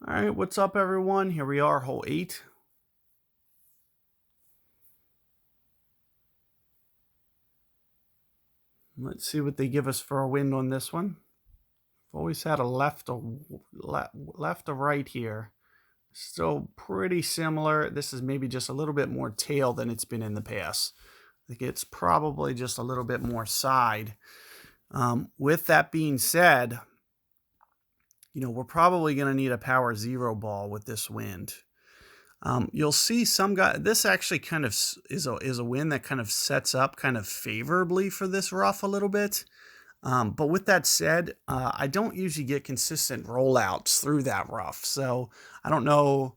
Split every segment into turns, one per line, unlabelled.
All right, what's up, everyone? Here we are, hole 8. Let's see what they give us for a wind on this one. I've always had a left or right here. Still pretty similar. This is maybe just a little bit more tail than it's been in the past. I think it's probably just a little bit more side. With that being said, we're probably going to need a power 0 ball with this wind. You'll see some guy. This actually kind of is a wind that kind of sets up kind of favorably for this rough a little bit. But with that said, I don't usually get consistent rollouts through that rough. So I don't know,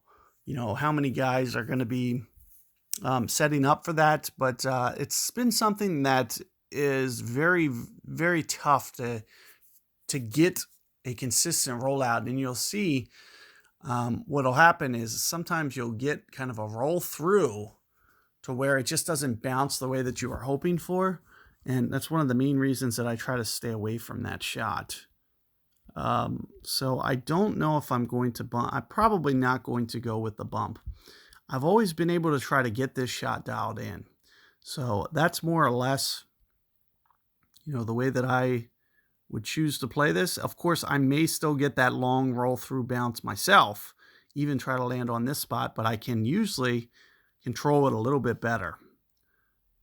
how many guys are going to be setting up for that. But it's been something that is very, very tough to get a consistent rollout. And you'll see what'll happen is sometimes you'll get kind of a roll through to where it just doesn't bounce the way that you were hoping for. And that's one of the main reasons that I try to stay away from that shot. So I don't know if I'm going to bump. I'm probably not going to go with the bump. I've always been able to try to get this shot dialed in. So that's more or less, the way that I would choose to play this. Of course, I may still get that long roll through bounce myself, even try to land on this spot, but I can usually control it a little bit better.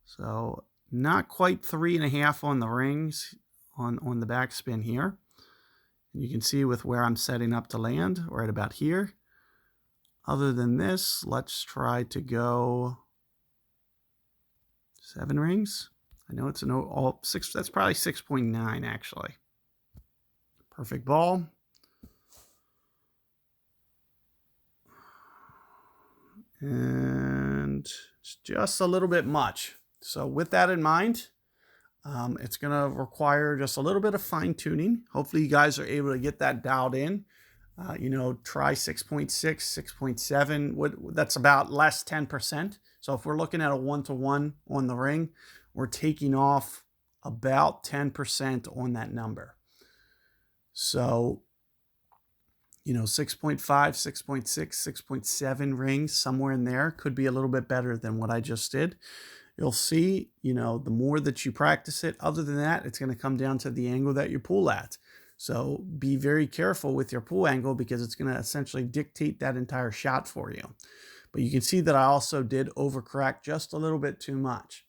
So not quite 3.5 on the rings on the backspin here. And you can see with where I'm setting up to land, right about here. Other than this, let's try to go 7 rings. I know it's an all 6. That's probably 6.9 actually. Perfect ball. And it's just a little bit much. So with that in mind, it's going to require just a little bit of fine tuning. Hopefully you guys are able to get that dialed in. Try 6.6, 6.7. That's about less 10%. So if we're looking at a 1-to-1 on the ring, we're taking off about 10% on that number. So, 6.5, 6.6, 6.7 rings, somewhere in there could be a little bit better than what I just did. You'll see, the more that you practice it, other than that, it's going to come down to the angle that you pull at. So be very careful with your pull angle because it's going to essentially dictate that entire shot for you. But you can see that I also did overcorrect just a little bit too much.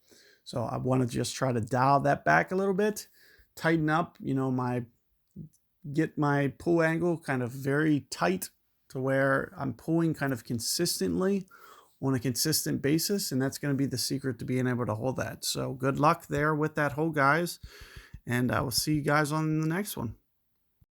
So I want to just try to dial that back a little bit, tighten up, get my pull angle kind of very tight to where I'm pulling kind of consistently on a consistent basis. And that's going to be the secret to being able to hold that. So good luck there with that hole, guys. And I will see you guys on the next one.